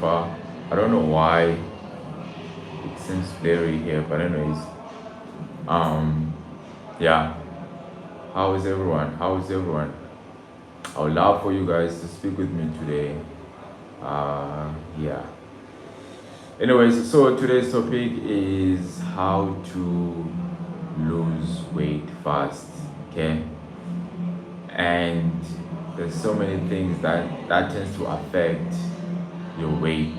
far. I don't know why it seems blurry here, but anyways, um, yeah. How is everyone? How is everyone? I would love for you guys to speak with me today. Yeah. Anyways, so today's topic is how to lose weight fast. Okay, and there's so many things that tends to affect your weight.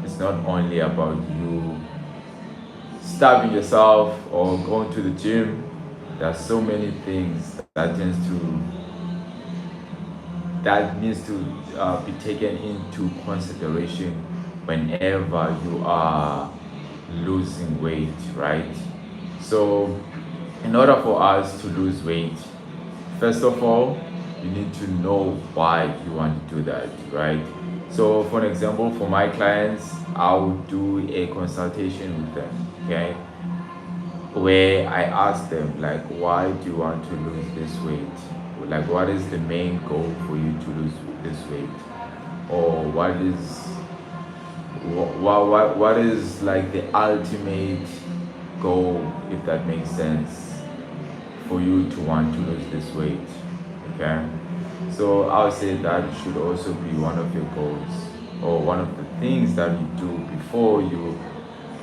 It's not only about you starving yourself or going to the gym. There are so many things that needs to be taken into consideration whenever you are losing weight, right? So, in order for us to lose weight, first of all, you need to know why you want to do that, right? So, for an example, for my clients, I'll do a consultation with them, okay? Where I ask them, like, why do you want to lose this weight? Like, what is the main goal for you to lose this weight? Or what is like the ultimate goal, if that makes sense, for you to want to lose this weight? Okay, so I would say that should also be one of your goals, or one of the things that you do before you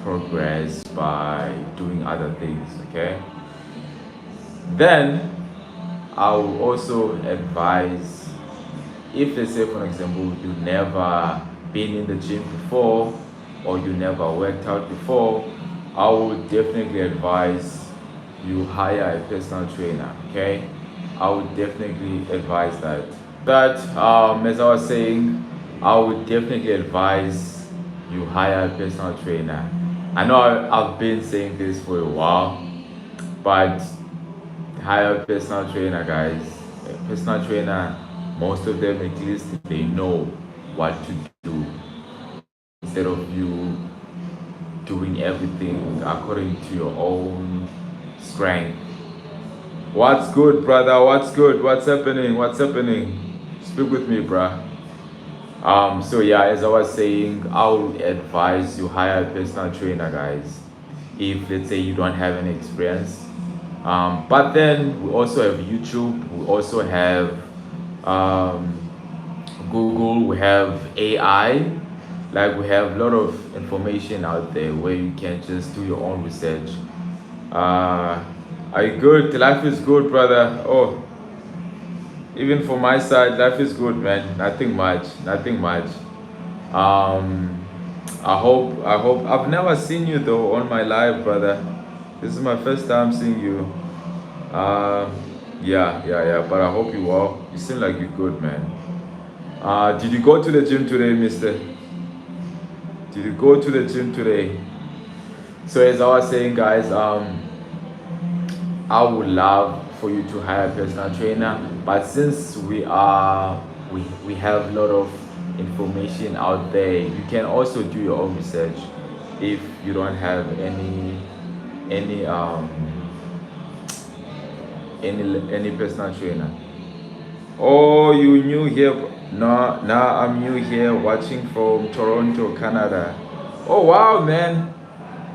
progress by doing other things. Okay, then I will also advise, if let's say for example you never been in the gym before or you never worked out before, I would definitely advise you hire a personal trainer. Okay, I would definitely advise that. As I was saying, I would definitely advise you hire a personal trainer. I know I've been saying this for a while, but hire a personal trainer, guys. A personal trainer, most of them at least they know what to do instead of you doing everything according to your own strength. What's good, brother? What's good? What's happening? What's happening? Speak with me, bruh. So yeah, as I was saying, I would advise you hire a personal trainer, guys. If let's say you don't have any experience, but then we also have YouTube. We also have um, Google. We have AI. Like we have a lot of information out there where you can just do your own research. Are you good? Life is good, brother. Oh, even for my side, life is good, man. Nothing much. Nothing much. Um, I hope. I've never seen you though on my live, brother. This is my first time seeing you. Uh, yeah. But I hope you well. You seem like you're good, man. Did you go to the gym today, Mister? Did you go to the gym today? So as I was saying, guys, I would love for you to hire a personal trainer, but since we have a lot of information out there, you can also do your own research if you don't have any um any personal trainer. Oh, you new here? No, now I'm new here watching from Toronto, Canada. Oh wow, man!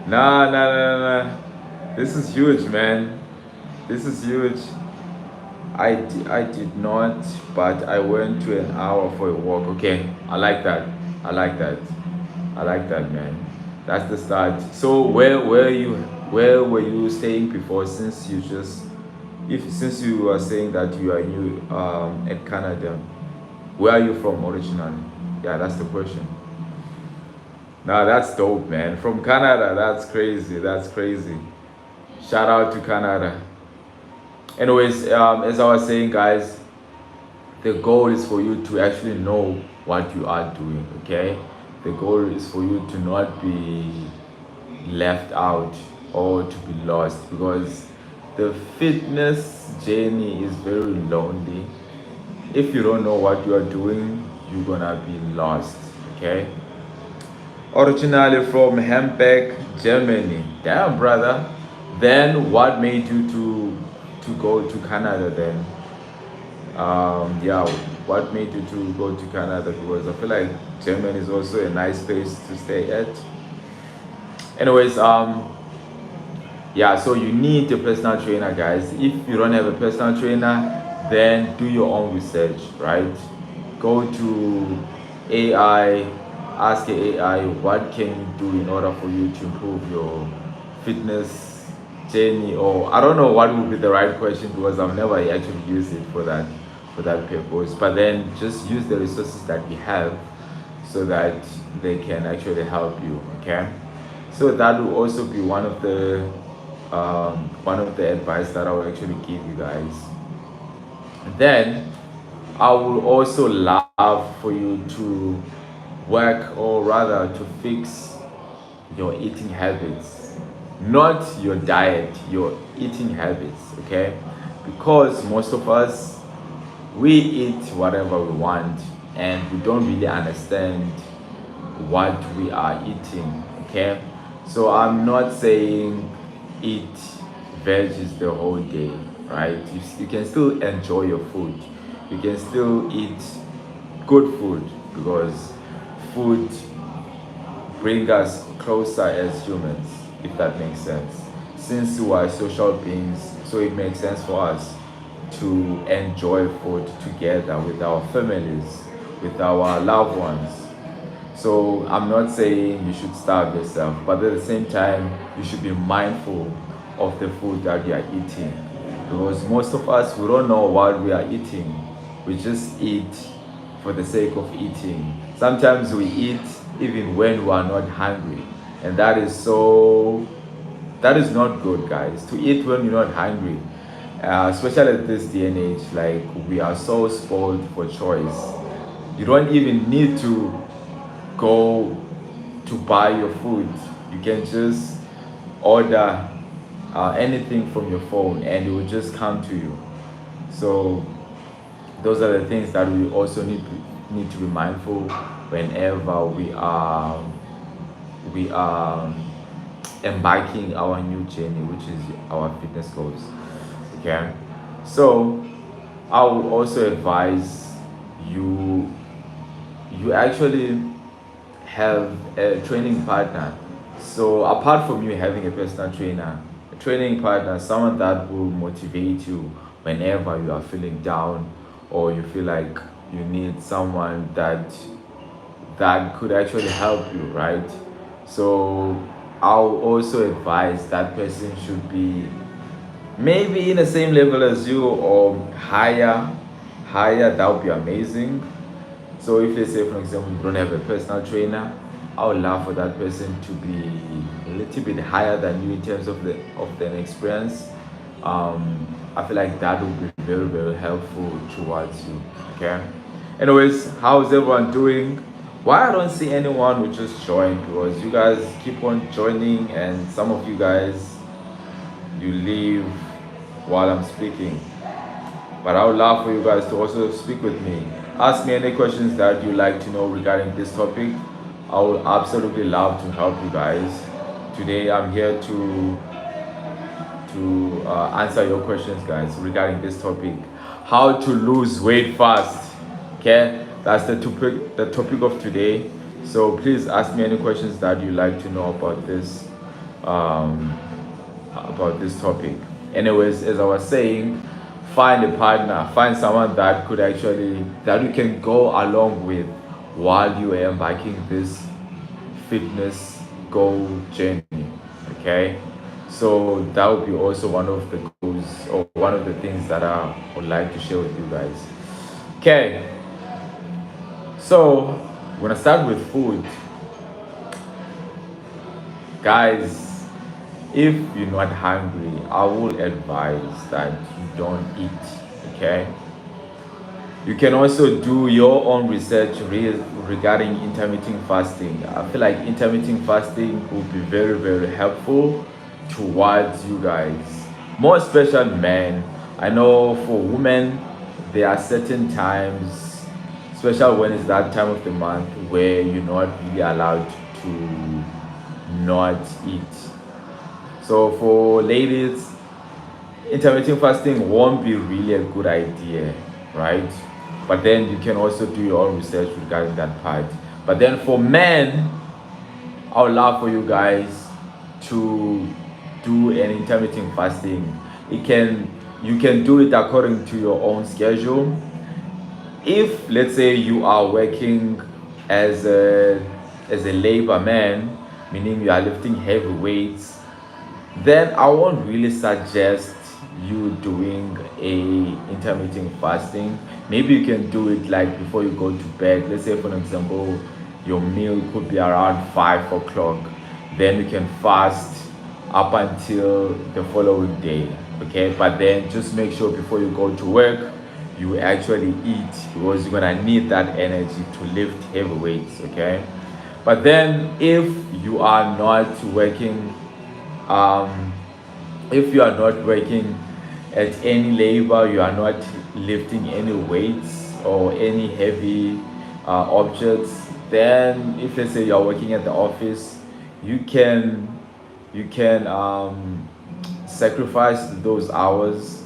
Nah. This is huge, man. This is huge. I did not, but I went to an hour for a walk. Okay, I like that. I like that. I like that, man. That's the start. So where were you staying before? Since you are saying that you are new at Canada, where are you from originally? Yeah, that's the question. Now that's dope, man. From Canada, that's crazy. That's crazy. Shout out to Canada. Anyways, as I was saying, guys, the goal is for you to actually know what you are doing. Okay, the goal is for you to not be left out or to be lost, because the fitness journey is very lonely. If you don't know what you are doing, you're gonna be lost. Okay, originally from Hamburg, Germany. Damn, brother. Then what made you to go to Canada then? Yeah, what made you to go to Canada? Because I feel like Germany is also a nice place to stay at. Anyways, yeah, so you need a personal trainer, guys. If you don't have a personal trainer, then do your own research, right? Go to AI, ask AI what can you do in order for you to improve your fitness journey, or I don't know what would be the right question because I've never actually used it for that purpose. But then just use the resources that we have so that they can actually help you. Okay, so that will also be one of the advice that I will actually give you guys. Then I would also love for you to work, or rather to fix your eating habits, not your diet, your eating habits. Okay, because most of us, we eat whatever we want and we don't really understand what we are eating. Okay, so I'm not saying eat veggies the whole day, right? You can still enjoy your food, you can still eat good food, because food bring us closer as humans, if that makes sense. Since we are social beings, so it makes sense for us to enjoy food together with our families, with our loved ones. So I'm not saying you should starve yourself, but at the same time, you should be mindful of the food that you are eating. Because most of us, we don't know what we are eating. We just eat for the sake of eating. Sometimes we eat even when we are not hungry. And that is not good, guys. To eat when you're not hungry, especially at this day and age, like we are so spoiled for choice. You don't even need to go to buy your food. You can just order anything from your phone and it will just come to you. So those are the things that we also need to be mindful whenever we are embarking our new journey, which is our fitness goals. Okay, so I would also advise you actually have a training partner. So apart from you having a personal trainer, a training partner, someone that will motivate you whenever you are feeling down, or you feel like you need someone that could actually help you, right? So I'll also advise that person should be maybe in the same level as you or higher. That would be amazing. So if they say, for example, you don't have a personal trainer, I would love for that person to be a little bit higher than you in terms of the experience. I feel like that would be very, very helpful towards you. Okay. Anyways, how's everyone doing? Why I don't see anyone who just joined? Because you guys keep on joining, and some of you guys, you leave while I'm speaking. But I would love for you guys to also speak with me. Ask me any questions that you like to know regarding this topic. I would absolutely love to help you guys. Today I'm here to answer your questions, guys, regarding this topic: how to lose weight fast. Okay, that's the topic of today. So please ask me any questions that you like to know um, about this topic. Anyways, as I was saying, find a partner, find someone that you can go along with while you are embarking this fitness goal journey. Okay, so that would be also one of the goals, or one of the things that I would like to share with you guys. Okay, so we're gonna start with food, guys. If you're not hungry, I will advise that you don't eat. Okay, you can also do your own research regarding intermittent fasting. I feel like intermittent fasting will be very, very helpful towards you guys, more especially men. I know for women, there are certain times, especially when it's that time of the month, where you're not really allowed to not eat. So for ladies, intermittent fasting won't be really a good idea, right? but then you can also do your own research regarding that part. But then for men, I would love for you guys to do an intermittent fasting. You can do it according to your own schedule. If let's say you are working as a labor man, meaning you are lifting heavy weights, then I won't really suggest you doing a intermittent fasting. Maybe you can do it like before you go to bed. Let's say for example your meal could be around 5 o'clock, then you can fast up until the following day. Okay, but then just make sure before you go to work you actually eat, because you're gonna need that energy to lift heavy weights. Okay, but then you are not working um, if you are not working at any labor, you are not lifting any weights or any heavy objects, then if let's say you are working at the office, you can sacrifice those hours,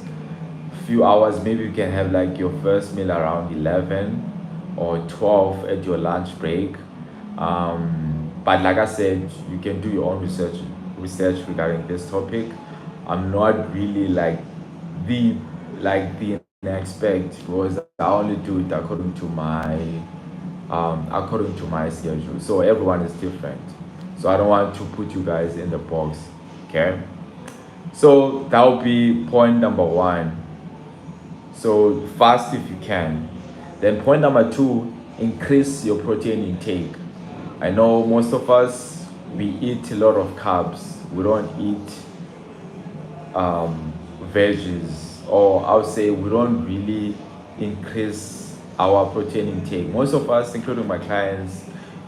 few hours. Maybe you can have like your first meal around 11 or 12 at your lunch break. But like I said, you can do your own research regarding this topic. I'm not really the the expert, because I only do it according to my schedule. So everyone is different. So I don't want to put you guys in the box. Okay. So that would be point number one. So fast if you can. Then point number two, increase your protein intake. I know most of us, we eat a lot of carbs. We don't eat veggies, or I would say we don't really increase our protein intake. Most of us, including my clients,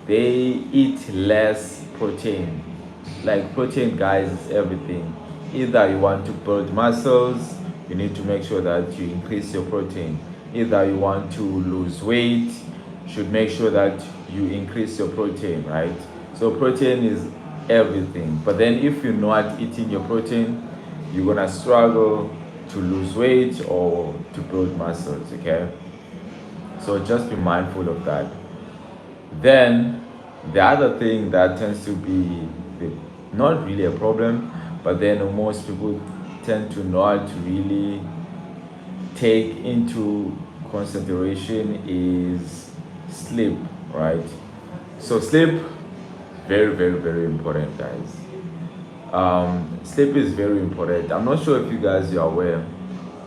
they eat less protein. Like protein, guys, is everything. Either you want to build muscles, you need to make sure that you increase your protein. Either you want to lose weight, you should make sure that you increase your protein, right? So protein is everything. But then if you're not eating your protein, you're gonna struggle to lose weight or to build muscles. Okay, so just be mindful of that. Then the other thing that tends to be not really a problem, but then most people tend to not really take into consideration is sleep, right? So sleep, very, very, very important, guys. Sleep is very important. I'm not sure if you guys are aware,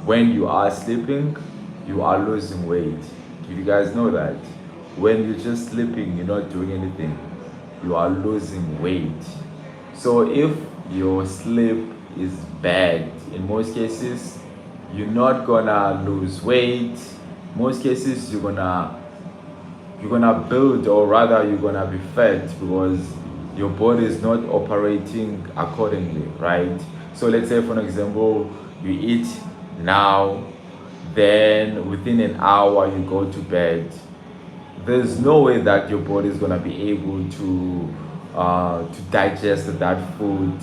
when you are sleeping, you are losing weight. Do you guys know that? When you're just sleeping, you're not doing anything, you are losing weight. So if your sleep is bad, in most cases, you're not gonna lose weight. Most cases, you're gonna build, or rather you're gonna be fat, because your body is not operating accordingly, right? So let's say for example you eat now, then within an hour you go to bed. There's no way that your body is gonna be able to digest that food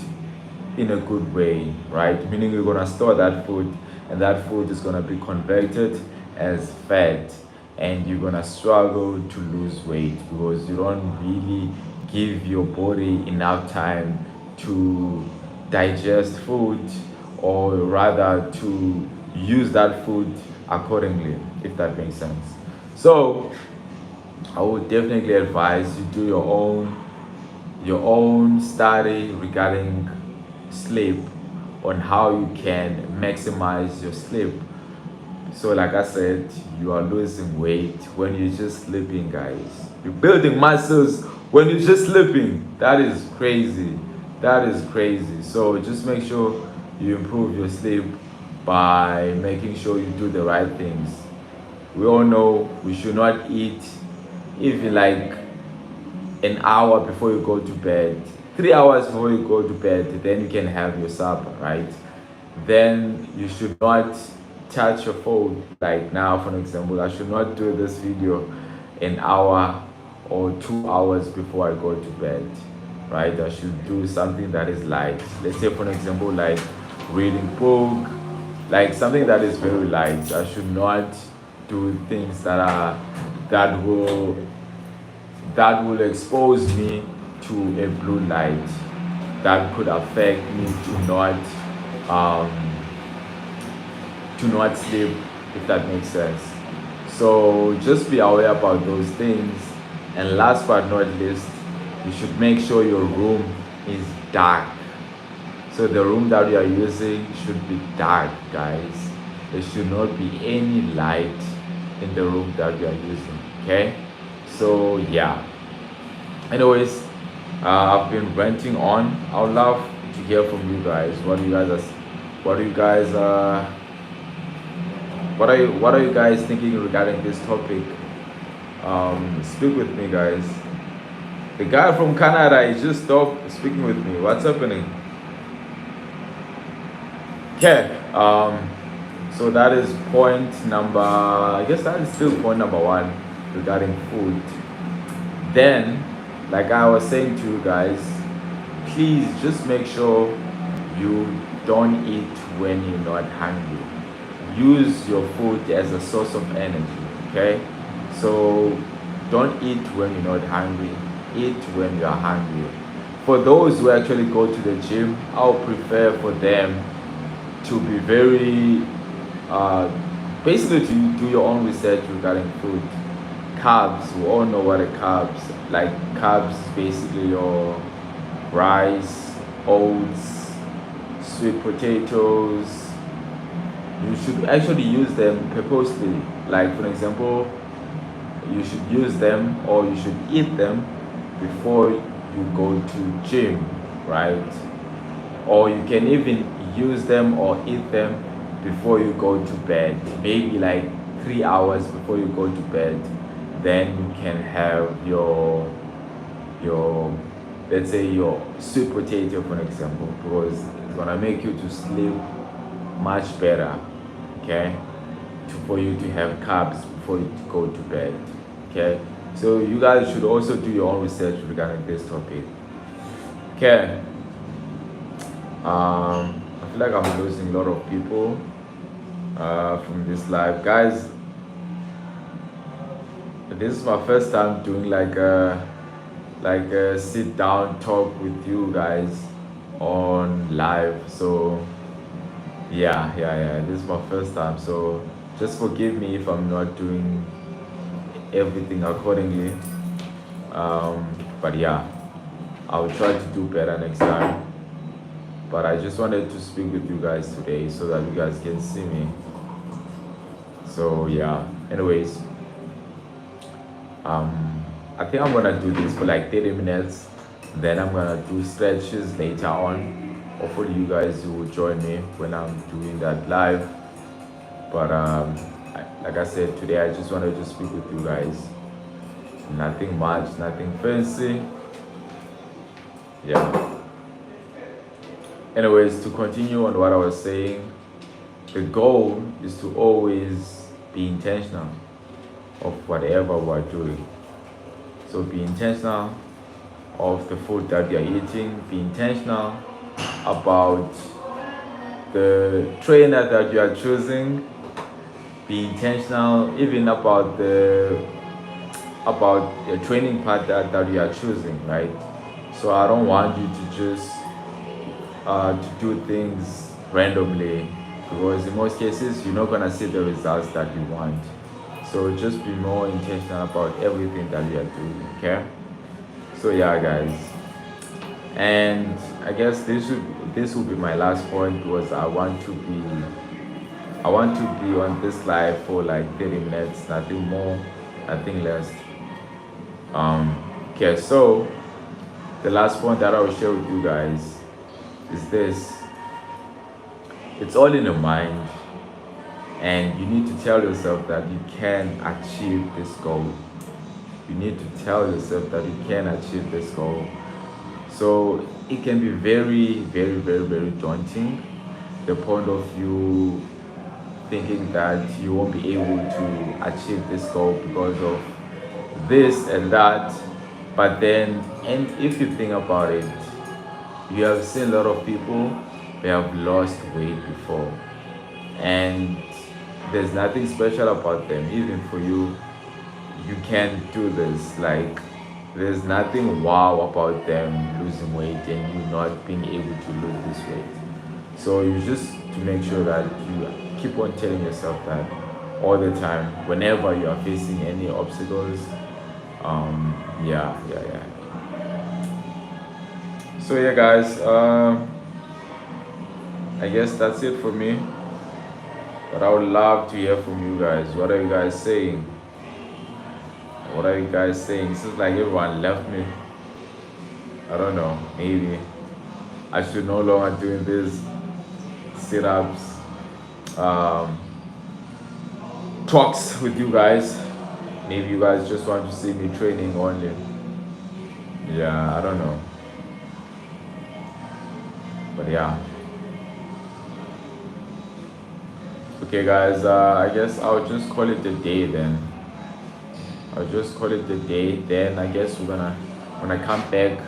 in a good way, right? Meaning you're gonna store that food, and that food is gonna be converted as fat, and you're gonna struggle to lose weight because you don't really give your body enough time to digest food, or rather to use that food accordingly, if that makes sense. So I would definitely advise you do your own study regarding sleep, on how you can maximize your sleep. So like I said, you are losing weight when you're just sleeping, guys. You're building muscles when you're just sleeping. That is crazy. That is crazy. So just make sure you improve your sleep by making sure you do the right things. We all know we should not eat even like an hour before you go to bed, 3 hours before you go to bed, then you can have your supper, right? Then you should not touch your phone. Like now, for example, I should not do this video an hour or 2 hours before I go to bed, right? I should do something that is light. Let's say, for example, like reading book, like something that is very light. I should not do things that will that will expose me to a blue light that could affect me um, to not sleep, if that makes sense. So just be aware about those things. And last but not least, you should make sure your room is dark. So the room that you are using should be dark, guys. There should not be any light in the room that you are using. Okay? So yeah. Anyways, I've been ranting on. I would love to hear from you guys. What are you guys thinking regarding this topic? Speak with me, guys. The guy from Canada, he just stopped speaking with me. What's happening? Okay. So that is point number. I guess that is still point number one regarding food. Then, like I was saying to you guys, please just make sure you don't eat when you're not hungry. Use your food as a source of energy. Okay. So don't eat when you're not hungry. Eat when you are hungry. For those who actually go to the gym, I'll prefer for them to be very basically to do your own research regarding food. Carbs, we all know what are carbs. Like carbs, basically your rice, oats, sweet potatoes. You should actually use them purposely. Like for example, you should use them or you should eat them before you go to gym, right? Or you can even use them or eat them before you go to bed, maybe like 3 hours before you go to bed. Then you can have your let's say your sweet potato, for example, because it's gonna make you to sleep much better. Okay, for you to have carbs before you go to bed. Okay, so you guys should also do your own research regarding this topic. Okay. I feel like I'm losing a lot of people from this live, guys. This is my first time doing like a sit down talk with you guys on live. So yeah. This is my first time. So just forgive me if I'm not doing everything accordingly. But yeah, I'll try to do better next time. But I just wanted to speak with you guys today so that you guys can see me. So yeah, anyways, I think I'm gonna do this for like 30 minutes. Then I'm gonna do stretches later on. Hopefully you guys will join me when I'm doing that live. But like I said, today I just wanted to speak with you guys. Nothing much, nothing fancy. Yeah. Anyways, to continue on what I was saying, the goal is to always be intentional of whatever we're doing. So be intentional of the food that you're eating, be intentional about the trainer that you are choosing, be intentional even about the training partner that you are choosing, right? So I don't want you to just to do things randomly, because in most cases you're not gonna see the results that you want. So just be more intentional about everything that you are doing. Okay. So yeah, guys, and I guess this will be my last point, because I want to be on this live for like 30 minutes, nothing more, nothing less. Okay, so the last point that I will share with you guys is this: it's all in the mind, and you need to tell yourself that you can achieve this goal. You need to tell yourself that you can achieve this goal. So it can be very, very, very, very daunting, the point of you thinking that you won't be able to achieve this goal because of this and that. But then, and if you think about it, you have seen a lot of people who have lost weight before, and There's nothing special about them. Even for you, you can do this. Like, there's nothing wow about them losing weight and you not being able to lose this weight. So you just to make sure that you keep on telling yourself that all the time, whenever you are facing any obstacles. Yeah. So yeah, guys. I guess that's it for me. But I would love to hear from you guys. What are you guys saying? What are you guys saying? It seems like everyone left me. I don't know. Maybe I should no longer doing this sit-ups, um, talks with you guys. Maybe you guys just want to see me training only. Yeah, I don't know. But yeah. Okay, guys. I guess I'll just call it a day then. I'll just call it a day. Then I guess when I come back,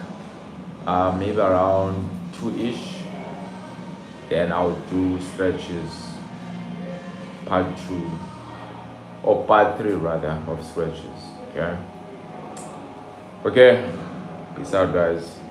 maybe around 2ish. Then I'll do stretches part 2 or part 3 rather of stretches. Okay. Peace out, guys.